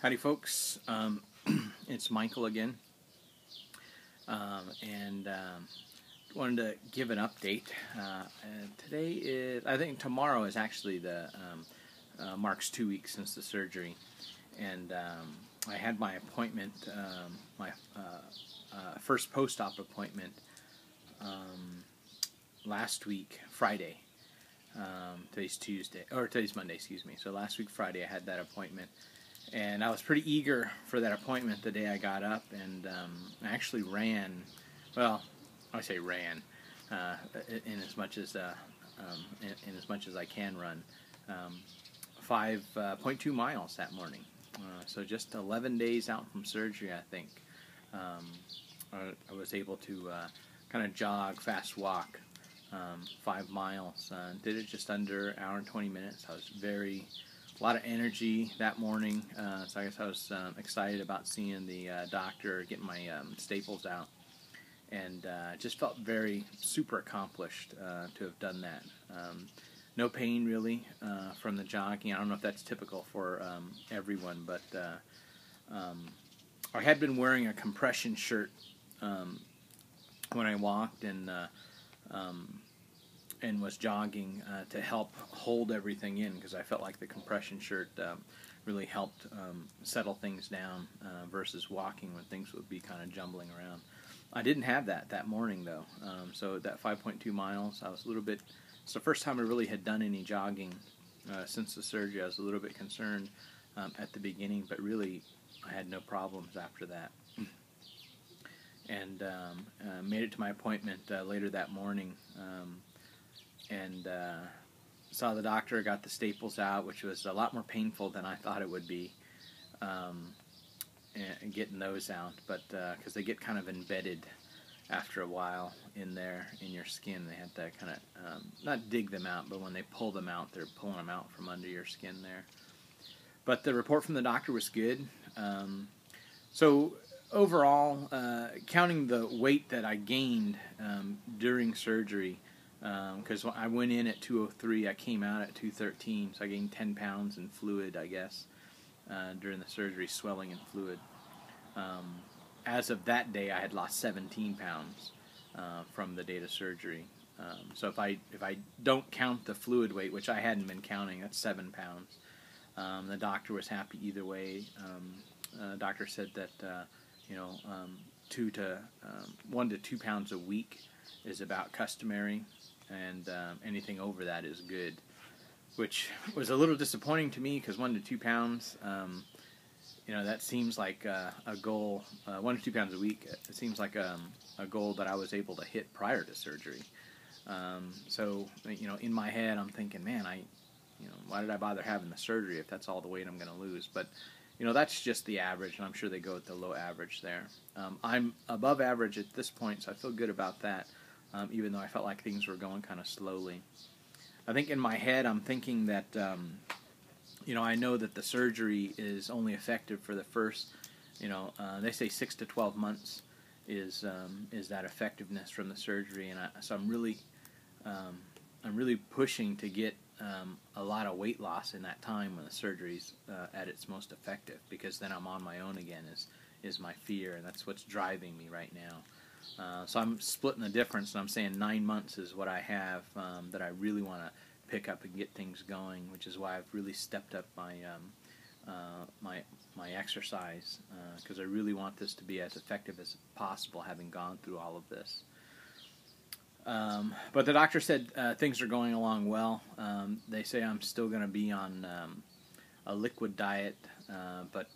Howdy, folks. It's Michael again, and wanted to give an update. Today is, I think tomorrow is actually the marks 2 weeks since the surgery, and I had my appointment, my first post-op appointment last week, Friday. Today's Tuesday, or today's Monday, excuse me. So last week, Friday, I had that appointment. And I was pretty eager for that appointment the day I got up, and I actually ran. Well, I say ran, in as much as I can run, 5.2 miles that morning. So just 11 days out from surgery, I think, I was able to kind of jog, fast walk, 5 miles. Did it just under an hour and 20 minutes. I was a lot of energy that morning, so I guess I was excited about seeing the doctor, getting my staples out, and just felt super accomplished to have done that. No pain really from the jogging. I don't know if that's typical for everyone, but I had been wearing a compression shirt when I walked and was jogging to help hold everything in, because I felt like the compression shirt really helped settle things down versus walking when things would be kind of jumbling around. I didn't have that morning though, so that 5.2 miles, I was a little bit, it's the first time I really had done any jogging since the surgery. I was a little bit concerned at the beginning, but really I had no problems after that. And made it to my appointment later that morning, and saw the doctor, got the staples out, which was a lot more painful than I thought it would be, and getting those out, but because they get kind of embedded after a while in your skin. They have to kind of not dig them out, but when they pull them out, they're pulling them out from under your skin there. But the report from the doctor was good. So overall, counting the weight that I gained during surgery, because I went in at 203, I came out at 213, so I gained 10 pounds in fluid, I guess, during the surgery, swelling and fluid. As of that day, I had lost 17 pounds from the date of surgery. So if I don't count the fluid weight, which I hadn't been counting, that's 7 pounds. The doctor was happy either way. The doctor said that 1 to 2 pounds a week is about customary, and anything over that is good, which was a little disappointing to me, because 1 to 2 pounds, that seems like a goal. 1 to 2 pounds a week, it seems like a goal that I was able to hit prior to surgery. So in my head, I'm thinking, man, why did I bother having the surgery if that's all the weight I'm going to lose? But that's just the average, and I'm sure they go with the low average there. I'm above average at this point, so I feel good about that, even though I felt like things were going kind of slowly. I think in my head, I'm thinking that, I know that the surgery is only effective for the first, they say 6 to 12 months is that effectiveness from the surgery, and so I'm really pushing to get a lot of weight loss in that time when the surgery's at its most effective, because then I'm on my own again is my fear, and that's what's driving me right now. So I'm splitting the difference, and I'm saying 9 months is what I have that I really want to pick up and get things going, which is why I've really stepped up my my exercise, because I really want this to be as effective as possible, having gone through all of this. But the doctor said things are going along well. They say I'm still going to be on a liquid diet, but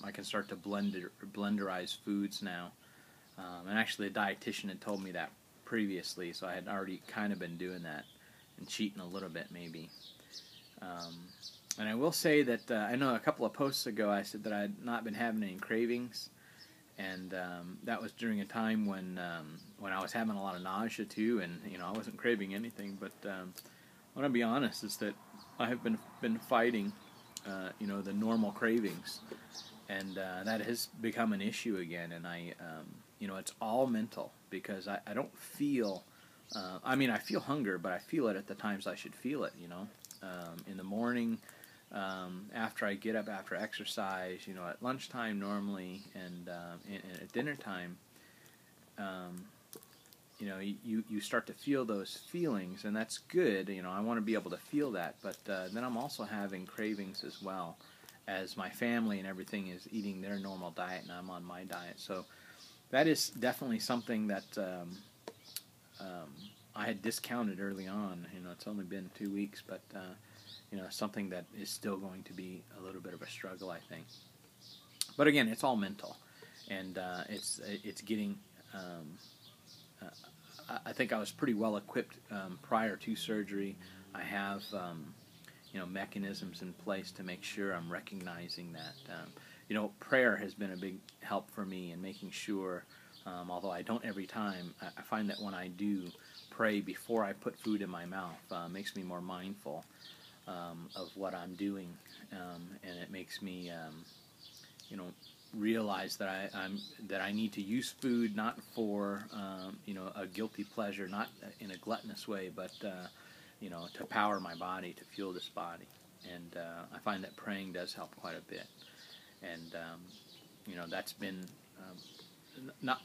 I can start to blenderize foods now. And actually, a dietitian had told me that previously, so I had already kind of been doing that and cheating a little bit, maybe. And I will say that I know a couple of posts ago I said that I had not been having any cravings, and that was during a time when I was having a lot of nausea too, and I wasn't craving anything. But I want to be honest, is that I have been fighting the normal cravings, and that has become an issue again. And it's all mental, because I don't feel. I feel hunger, but I feel it at the times I should feel it. In the morning, after I get up after exercise, at lunchtime normally, and at dinner time, you start to feel those feelings, and that's good. I want to be able to feel that, but then I'm also having cravings as well, as my family and everything is eating their normal diet and I'm on my diet. So that is definitely something that I had discounted early on. It's only been 2 weeks, but something that is still going to be a little bit of a struggle, I think. But again, it's all mental, and it's getting. I think I was pretty well equipped prior to surgery. I have mechanisms in place to make sure I'm recognizing that. Prayer has been a big help for me in making sure. Although I don't every time, I find that when I do pray before I put food in my mouth, makes me more mindful of what I'm doing, and it makes me, realize that I need to use food not for a guilty pleasure, not in a gluttonous way, but to power my body, to fuel this body. And I find that praying does help quite a bit, and that's been not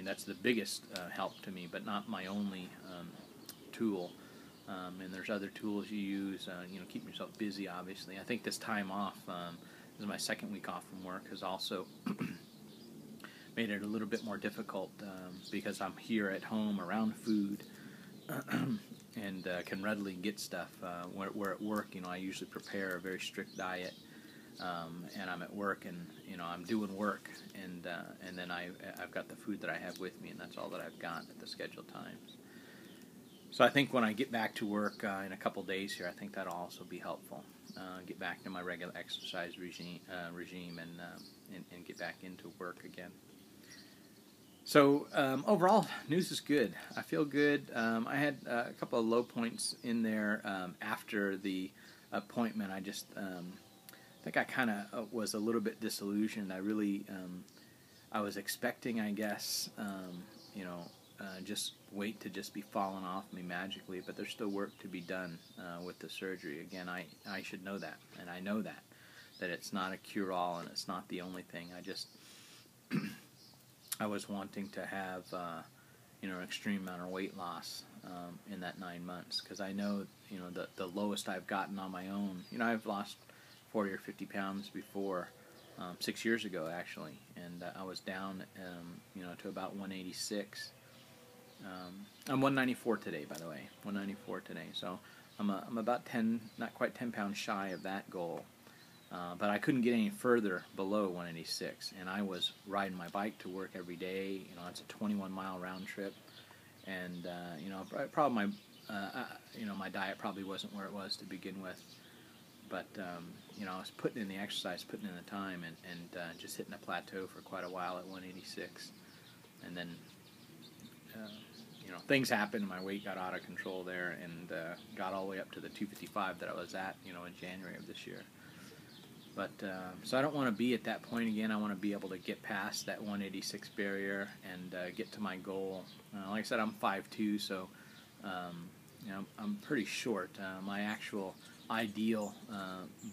that's the biggest help to me, but not my only tool. And there's other tools you use, keep yourself busy, obviously. I think this time off, this is my second week off from work, has also made it a little bit more difficult because I'm here at home around food and can readily get stuff. Where at work, I usually prepare a very strict diet, and I'm at work and I'm doing work, and then I've got the food that I have with me, and that's all that I've got at the scheduled times. So I think when I get back to work in a couple days here, I think that'll also be helpful. Get back to my regular exercise regime and get back into work again. So overall, news is good. I feel good. I had a couple of low points in there after the appointment. I just think I kind of was a little bit disillusioned. I was expecting, I guess, just weight to just be falling off me magically, but there's still work to be done with the surgery. Again, I should know that, and I know that it's not a cure-all and it's not the only thing. I was wanting to have an extreme amount of weight loss in that 9 months, because I know the lowest I've gotten on my own. I've lost 40 or 50 pounds before, 6 years ago actually, and I was down to about 186. I'm 194 today, by the way. 194 today. So I'm about 10, not quite 10 pounds shy of that goal. But I couldn't get any further below 186, and I was riding my bike to work every day. It's a 21-mile round trip, and probably my diet probably wasn't where it was to begin with. But I was putting in the exercise, putting in the time, and just hitting a plateau for quite a while at 186, and then things happened. My weight got out of control there, and got all the way up to the 255 that I was at, in January of this year. But so I don't want to be at that point again. I want to be able to get past that 186 barrier and get to my goal. Like I said, I'm 5'2", so I'm pretty short. My actual ideal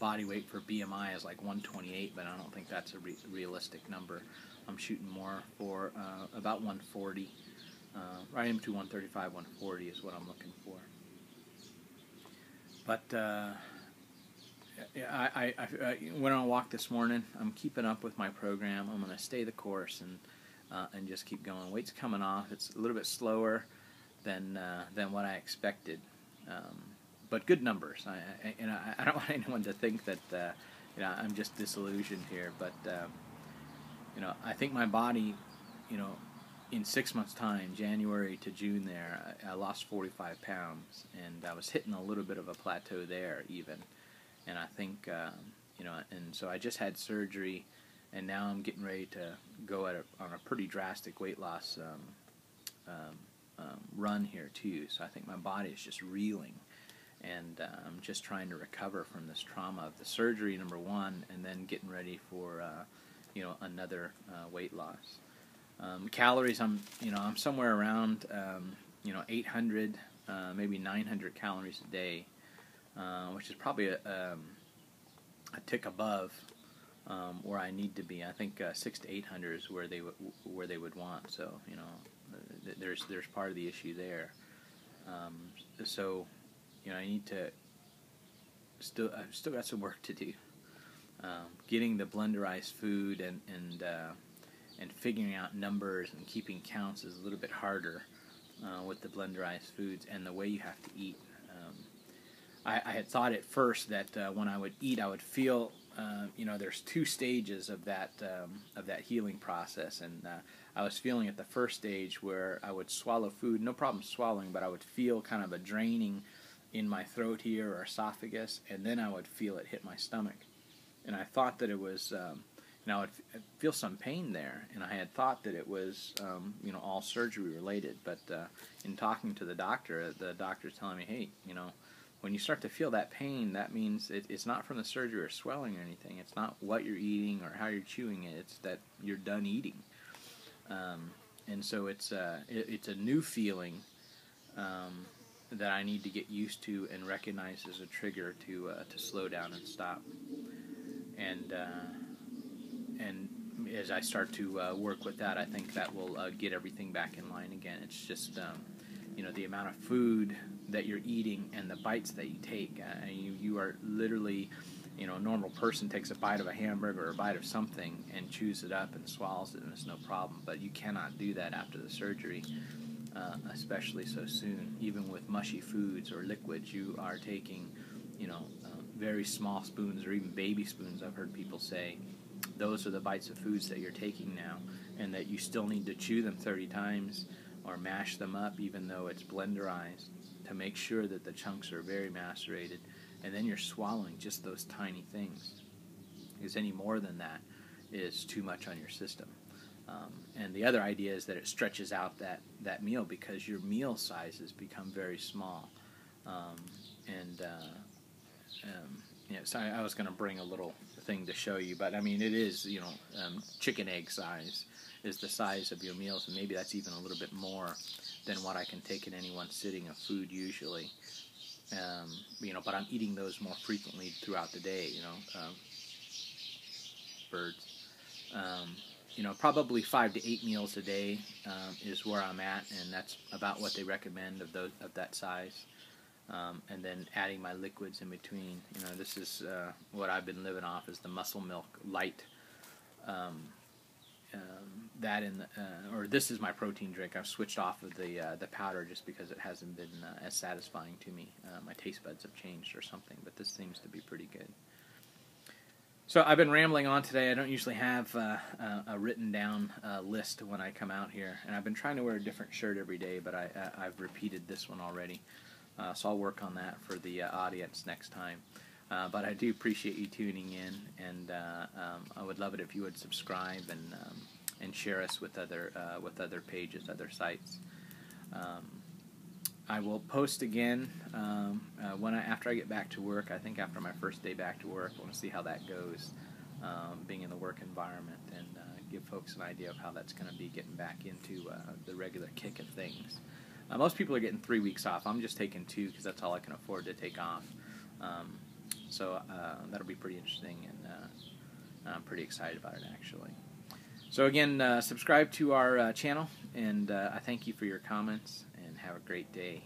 body weight for BMI is like 128, but I don't think that's a realistic number. I'm shooting more for about 140. Right into 135, 140 is what I'm looking for. But I went on a walk this morning. I'm keeping up with my program. I'm going to stay the course and just keep going. Weight's coming off. It's a little bit slower than what I expected, but good numbers. I don't want anyone to think that I'm just disillusioned here, but I think my body, in 6 months' time, January to June there, I lost 45 pounds, and I was hitting a little bit of a plateau there even. And I think, and so I just had surgery, and now I'm getting ready to go on a pretty drastic weight loss run here too. So I think my body is just reeling, and I'm just trying to recover from this trauma of the surgery, number one, and then getting ready for another weight loss. Calories, I'm somewhere around 800, maybe 900 calories a day. which is probably a tick above where I need to be. I think 600 to 800 is where they would want. So there's part of the issue there. So I need to I've still got some work to do. Getting the blenderized food and figuring out numbers and keeping counts is a little bit harder with the blenderized foods and the way you have to eat. I had thought at first that when I would eat, I would feel, there's 2 stages of that healing process, and I was feeling at the first stage where I would swallow food, no problem swallowing, but I would feel kind of a draining in my throat here or esophagus, and then I would feel it hit my stomach, and I thought that it was, I would feel some pain there, and I had thought that it was, all surgery related, but in talking to the doctor's telling me, hey, when you start to feel that pain, that means it's not from the surgery or swelling or anything. It's not what you're eating or how you're chewing it. It's that you're done eating. And so it's a new feeling that I need to get used to and recognize as a trigger to slow down and stop. And as I start to work with that, I think that will get everything back in line again. It's just the amount of food that you're eating and the bites that you take. You are literally, a normal person takes a bite of a hamburger or a bite of something and chews it up and swallows it and it's no problem. But you cannot do that after the surgery, especially so soon. Even with mushy foods or liquids, you are taking, very small spoons or even baby spoons, I've heard people say. Those are the bites of foods that you're taking now, and that you still need to chew them 30 times or mash them up even though it's blenderized to make sure that the chunks are very macerated, and then you're swallowing just those tiny things, because any more than that is too much on your system. And the other idea is that it stretches out that meal because your meal sizes become very small. So I was going to bring a little thing to show you, but I mean it is, chicken egg size is the size of your meals, and maybe that's even a little bit more than what I can take in any one sitting of food usually. But I'm eating those more frequently throughout the day. Birds. Probably 5 to 8 meals a day is where I'm at, and that's about what they recommend of that size. And then adding my liquids in between. This is what I've been living off, is the Muscle Milk Light. This is my protein drink. I've switched off of the powder just because it hasn't been as satisfying to me. My taste buds have changed or something, but this seems to be pretty good. So I've been rambling on today. I don't usually have a written down list when I come out here, and I've been trying to wear a different shirt every day, but I've repeated this one already. So I'll work on that for the audience next time. But I do appreciate you tuning in, and I would love it if you would subscribe and share us with other pages, other sites. I will post again after I get back to work. I think after my first day back to work, I want to see how that goes, being in the work environment, and give folks an idea of how that's going to be getting back into the regular kick of things. Most people are getting 3 weeks off. I'm just taking 2 because that's all I can afford to take off. So that'll be pretty interesting, and I'm pretty excited about it, actually. So again, subscribe to our channel, and I thank you for your comments, and have a great day.